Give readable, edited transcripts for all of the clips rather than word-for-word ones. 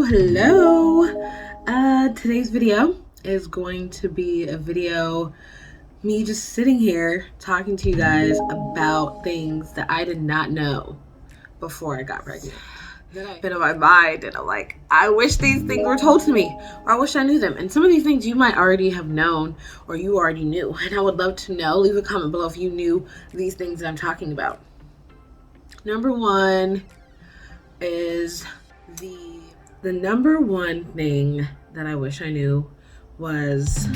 Hello. Today's video is going to be a video me just sitting here talking to you guys about things that I did not know before I got pregnant. Been on my mind, and I'm like, I wish these things were told to me, or I wish I knew them. And some of these things you might already have known, or you already knew, and I would love to know. Leave a comment below if you knew these things that I'm talking about. Number one is the number one thing that I wish I knew was,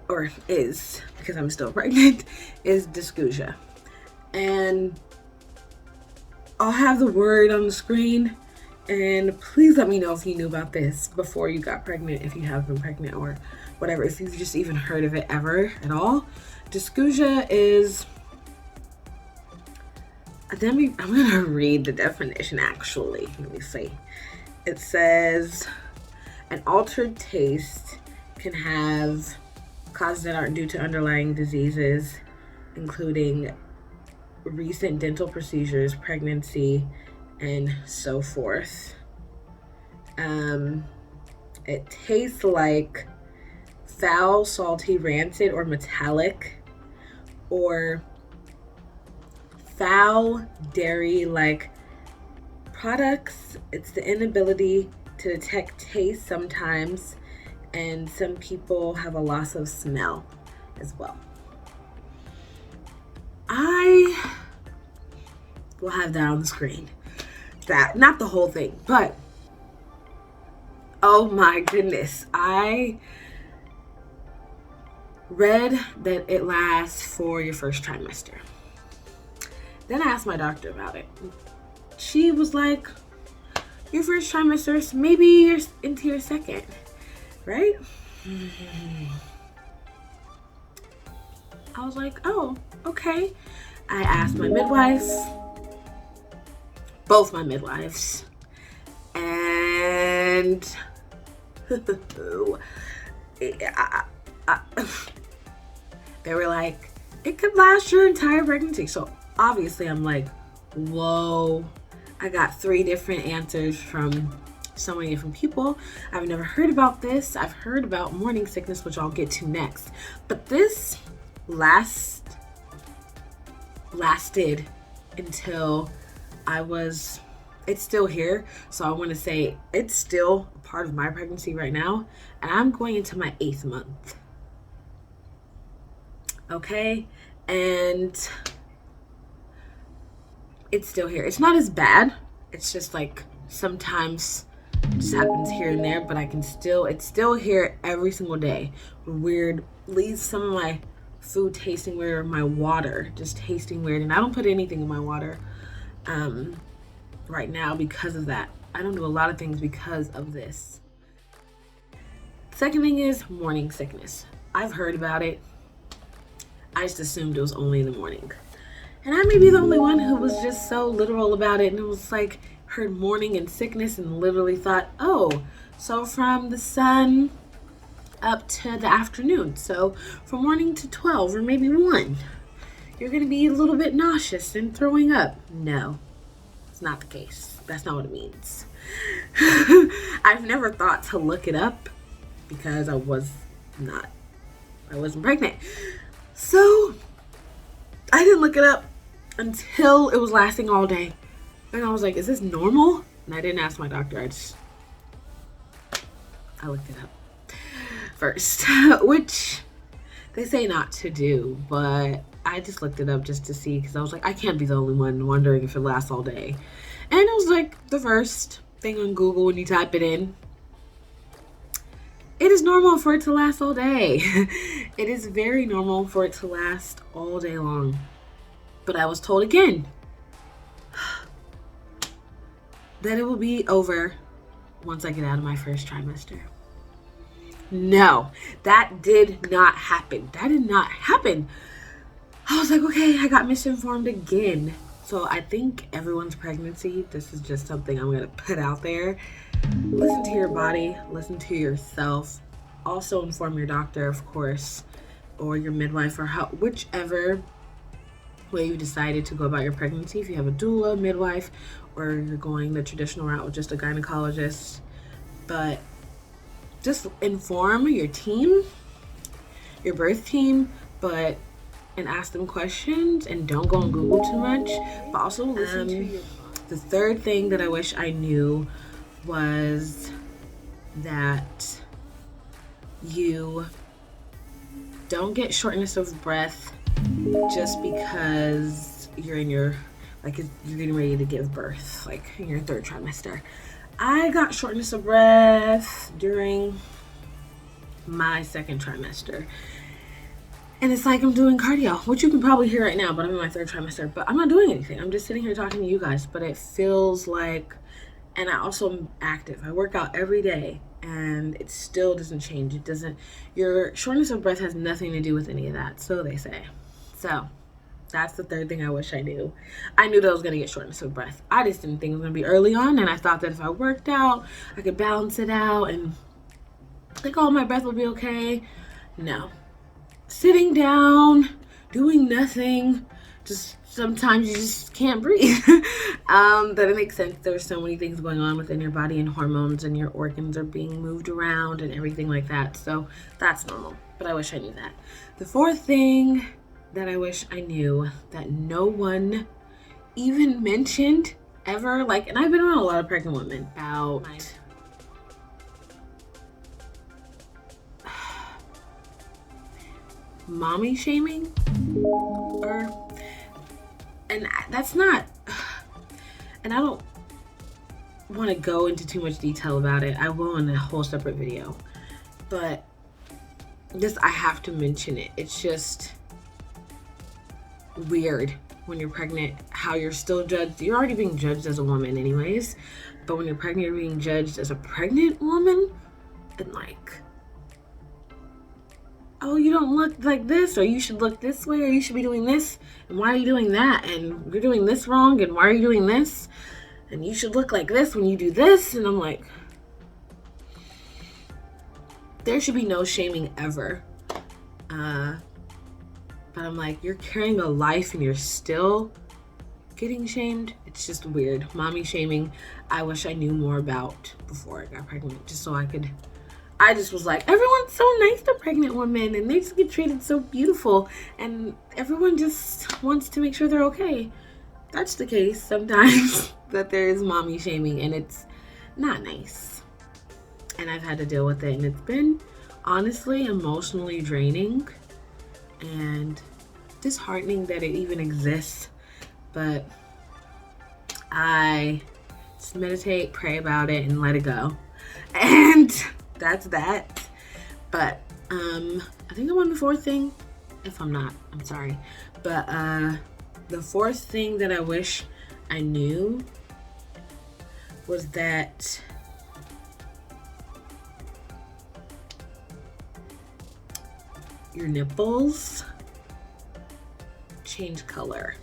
or is, because I'm still pregnant, is Dysgeusia. And I'll have the word on the screen, and please let me know if you knew about this before you got pregnant, if you have been pregnant or whatever, if you've just even heard of it ever at all. Dysgeusia is, I'm gonna read the definition actually. Let me see. It says, an altered taste can have causes that aren't due to underlying diseases, including recent dental procedures, pregnancy, and so forth. It tastes like foul, salty, rancid, or metallic, or foul dairy-like products. It's the inability to detect taste sometimes, and some people have a loss of smell as well. I will have that on the screen. That, not the whole thing, but oh my goodness. I read that it lasts for your first trimester. Then I asked my doctor about it. She was like, your first trimester, maybe you're into your second, right? I was like, oh, okay. I asked my midwife, both my midwives, and they were like, it could last your entire pregnancy. So obviously I'm like, whoa. I got 3 different answers from so many different people. I've never heard about this. I've heard about morning sickness, which I'll get to next. But this lasted until it's still here. So I want to say it's still a part of my pregnancy right now. And I'm going into my 8th month. Okay. And it's still here. It's not as bad. It's just like sometimes it just happens here and there, but it's still here every single day. Weird, leaves some of my food tasting weird, or my water just tasting weird. And I don't put anything in my water right now because of that. I don't do a lot of things because of this. Second thing is morning sickness. I've heard about it. I just assumed it was only in the morning. And I may be the only one who was just so literal about it, and it was like, heard morning and sickness and literally thought, oh, so from the sun up to the afternoon. So from morning to 12 or maybe 1, you're going to be a little bit nauseous and throwing up. No, it's not the case. That's not what it means. I've never thought to look it up because I wasn't pregnant. So I didn't look it up until it was lasting all day. And I was like, is this normal? And I didn't ask my doctor. I looked it up first, which they say not to do, but I just looked it up just to see, because I was like, I can't be the only one wondering if it lasts all day. And it was like the first thing on Google when you type it in. It is normal for it to last all day. It is very normal for it to last all day long. But I was told again that it will be over once I get out of my first trimester. No, that did not happen. That did not happen. I was like, okay, I got misinformed again. So I think everyone's pregnancy, this is just something I'm going to put out there. Listen to your body, listen to yourself. Also inform your doctor, of course, or your midwife, or whichever way you decided to go about your pregnancy, if you have a doula, midwife, or you're going the traditional route with just a gynecologist. But just inform your team, your birth team, and ask them questions, and don't go on Google too much, but also listen to your body. The third thing that I wish I knew was that you don't get shortness of breath just because you're in your, like, you're getting ready to give birth, like in your 3rd trimester. I got shortness of breath during my 2nd trimester. And it's like I'm doing cardio, which you can probably hear right now, but I'm in my 3rd trimester. But I'm not doing anything. I'm just sitting here talking to you guys. But it feels like, and I also am active. I work out every day, and it still doesn't change. It doesn't, your shortness of breath has nothing to do with any of that, so they say. So that's the 3rd thing I wish I knew. I knew that I was going to get shortness of breath. I just didn't think it was going to be early on, and I thought that if I worked out, I could balance it out, and think, oh, my breath will be okay. No. Sitting down, doing nothing, just sometimes you just can't breathe. That it makes sense. There's so many things going on within your body, and hormones, and your organs are being moved around and everything like that. So that's normal, but I wish I knew that. The 4th thing that I wish I knew that no one even mentioned ever, like, and I've been around a lot of pregnant women about mommy shaming, and that's not, and I don't want to go into too much detail about it. I will in a whole separate video, but just, I have to mention it. It's just weird when you're pregnant, how you're still judged. You're already being judged as a woman anyways, but when you're pregnant, you're being judged as a pregnant woman, and like, oh, you don't look like this, or you should look this way, or you should be doing this, and why are you doing that, and you're doing this wrong, and why are you doing this, and you should look like this when you do this. And I'm like, there should be no shaming ever. But I'm like, you're carrying a life and you're still getting shamed. It's just weird. Mommy shaming, I wish I knew more about before I got pregnant, just so I just was like, everyone's so nice to pregnant women, and they just get treated so beautiful, and everyone just wants to make sure they're okay. That's the case sometimes, that there is mommy shaming, and it's not nice. And I've had to deal with it, and it's been honestly emotionally draining and disheartening that it even exists. But I just meditate, pray about it, and let it go. And that's that. But I think I'm on the 4th thing. If I'm not, I'm sorry. But the 4th thing that I wish I knew was that your nipples change color.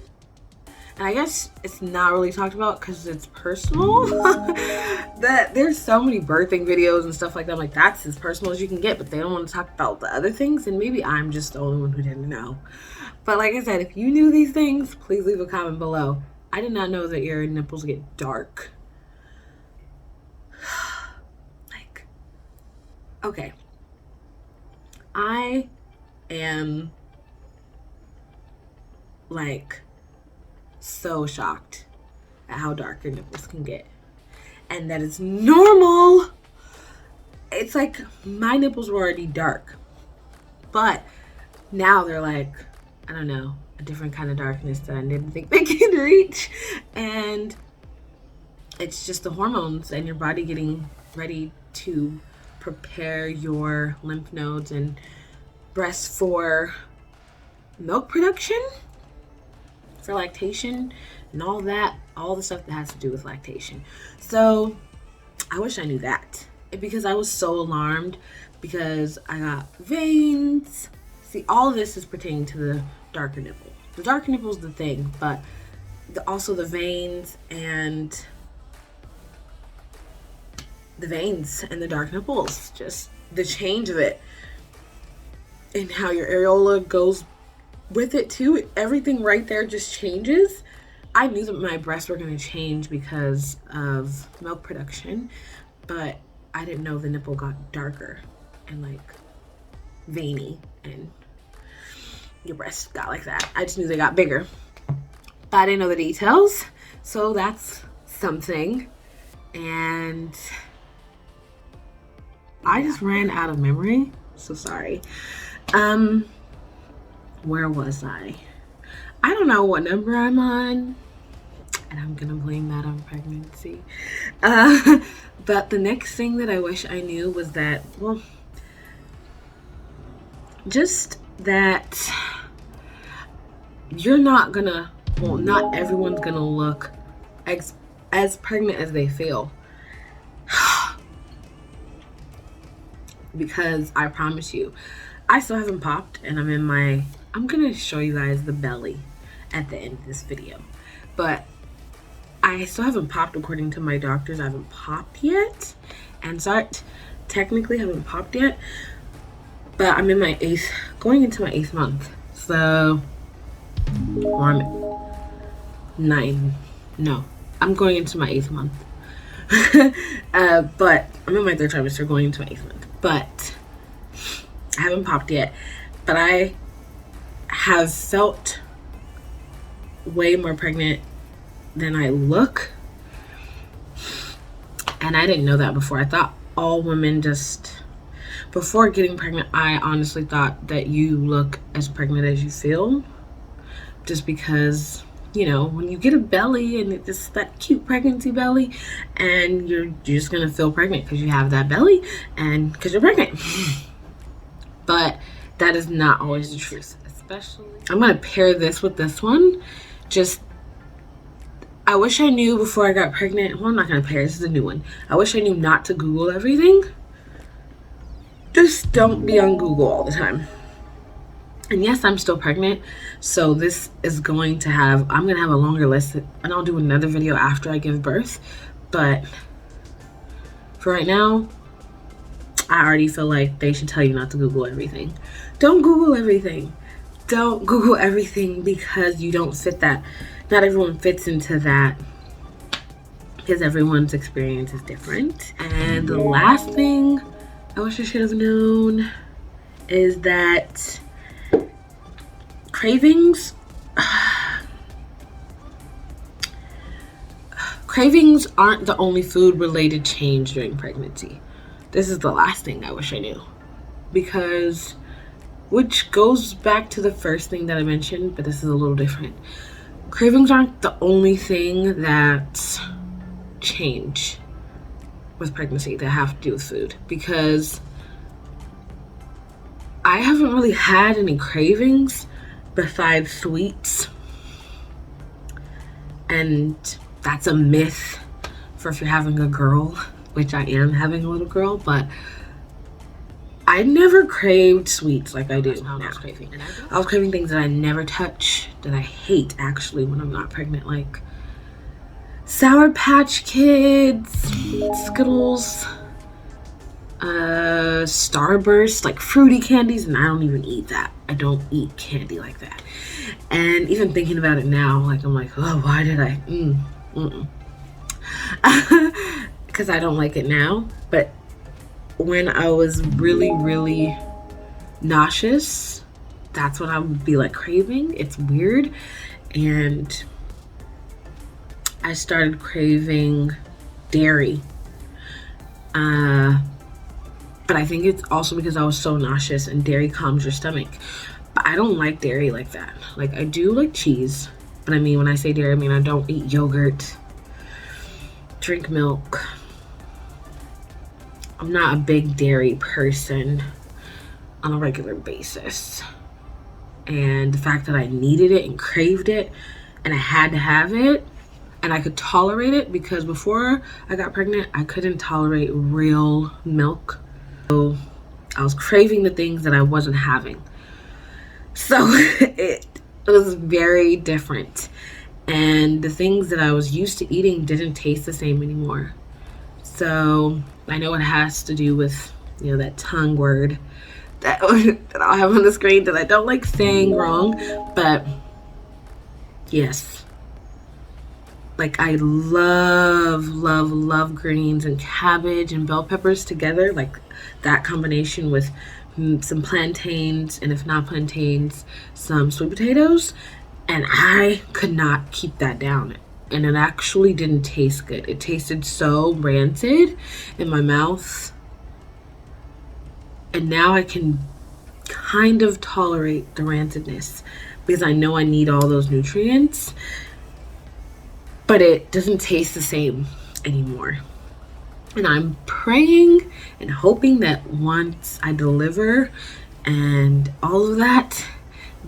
And I guess it's not really talked about because it's personal. That there's so many birthing videos and stuff like that. I'm like, that's as personal as you can get, but they don't want to talk about the other things. And maybe I'm just the only one who didn't know. But like I said, if you knew these things, please leave a comment below. I did not know that your nipples get dark. Like, okay. I am like so shocked at how dark your nipples can get, and that it's normal. It's like my nipples were already dark, but now they're like, I don't know, a different kind of darkness that I didn't think they could reach. And it's just the hormones and your body getting ready to prepare your lymph nodes and breasts for milk production, for lactation, and all that, all the stuff that has to do with lactation. So I wish I knew that, because I was so alarmed because I got veins. See, all of this is pertaining to the darker nipple. The darker nipple is the thing, but also the veins and the dark nipples, just the change of it, and how your areola goes with it too, everything right there just changes. I knew that my breasts were going to change because of milk production, but I didn't know the nipple got darker and like veiny and your breasts got like that. I just knew they got bigger, but I didn't know the details. So that's something. And I just ran out of memory. So sorry. Where was I? I don't know what number I'm on, and I'm gonna blame that on pregnancy. But the next thing that I wish I knew was that, well, just that you're not gonna, well, not everyone's gonna look as pregnant as they feel. Because I promise you, I still haven't popped, and I'm gonna show you guys the belly at the end of this video. But I still haven't popped according to my doctors. I haven't popped yet. And so I technically haven't popped yet. But I'm in my going into my 8th month. So, or I'm going into my 8th month. But I'm in my 3rd trimester going into my 8th month. But I haven't popped yet. But I have felt way more pregnant than I look. And I didn't know that before. I thought all women just, before getting pregnant, I honestly thought that you look as pregnant as you feel. Just because, you know, when you get a belly and it's just that cute pregnancy belly, and you're just gonna feel pregnant because you have that belly and because you're pregnant. But that is not always the truth. Especially, I'm gonna pair this with this one. Just, I wish I knew before I got pregnant. Well, I'm not gonna pair, this is a new one. I wish I knew not to Google everything. Just don't be on Google all the time. And yes, I'm still pregnant, so this is going to have, I'm gonna have a longer list, and I'll do another video after I give birth. But for right now, I already feel like they should tell you not to Google everything. Don't Google everything. Don't Google everything because you don't fit that. Not everyone fits into that because everyone's experience is different. And the last thing I wish I should have known is that cravings aren't the only food related change during pregnancy. This is the last thing I wish I knew, because which goes back to the first thing that I mentioned, but this is a little different. Cravings aren't the only thing that change with pregnancy that have to do with food, because I haven't really had any cravings besides sweets. And that's a myth for if you're having a girl, which I am having a little girl, but I never craved sweets like I do now. I was craving things that I never touch, that I hate actually when I'm not pregnant, like Sour Patch Kids, Skittles, Starburst, like fruity candies, and I don't even eat that. I don't eat candy like that. And even thinking about it now, like I'm like, oh, why did I? Because I don't like it now. But when I was really, really nauseous, that's when I would be like craving. It's weird. And I started craving dairy. But I think it's also because I was so nauseous, and dairy calms your stomach. But I don't like dairy like that. Like, I do like cheese, but I mean, when I say dairy, I mean I don't eat yogurt, drink milk. I'm not a big dairy person on a regular basis. And the fact that I needed it and craved it and I had to have it and I could tolerate it, because before I got pregnant, I couldn't tolerate real milk. So I was craving the things that I wasn't having. So it was very different. And the things that I was used to eating didn't taste the same anymore. So I know it has to do with, you know, that tongue word, that I'll have on the screen that I don't like saying wrong, but yes. Like, I love greens and cabbage and bell peppers together. Like, that combination with some plantains, and if not plantains, some sweet potatoes. And I could not keep that down. And it actually didn't taste good. It tasted so rancid in my mouth. And now I can kind of tolerate the rancidness because I know I need all those nutrients. But it doesn't taste the same anymore. And I'm praying and hoping that once I deliver and all of that,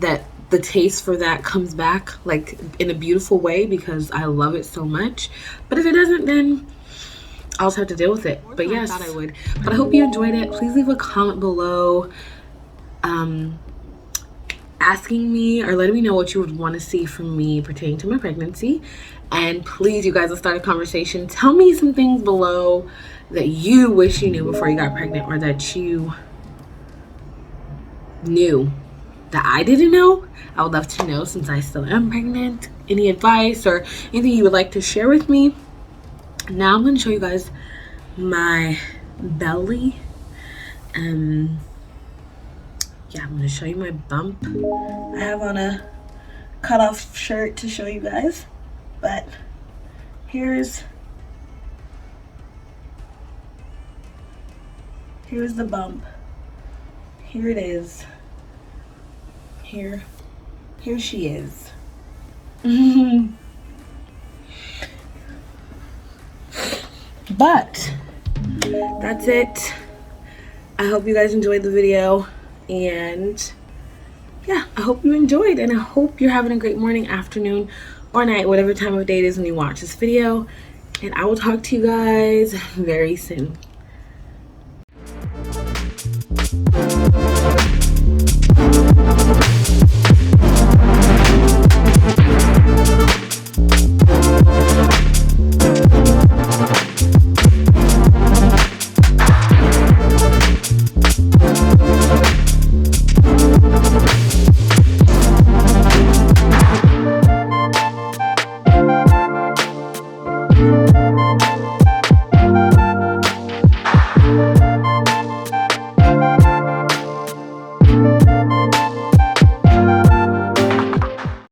that the taste for that comes back like in a beautiful way, because I love it so much. But if it doesn't, then I'll just have to deal with it. But yes, I thought I would. But I hope you enjoyed it. Please leave a comment below asking me or letting me know what you would want to see from me pertaining to my pregnancy. And please, you guys, let's start a conversation. Tell me some things below that you wish you knew before you got pregnant, or that you knew that I didn't know. I would love to know, since I still am pregnant. Any advice or anything you would like to share with me. Now I'm going to show you guys my belly. Yeah, I'm going to show you my bump. I have on a cutoff shirt to show you guys. But here's the bump. Here it is. Here she is. But that's it. I hope you guys enjoyed the video, and yeah, I hope you enjoyed, and I hope you're having a great morning, afternoon, or night, whatever time of day it is when you watch this video. And I will talk to you guys very soon.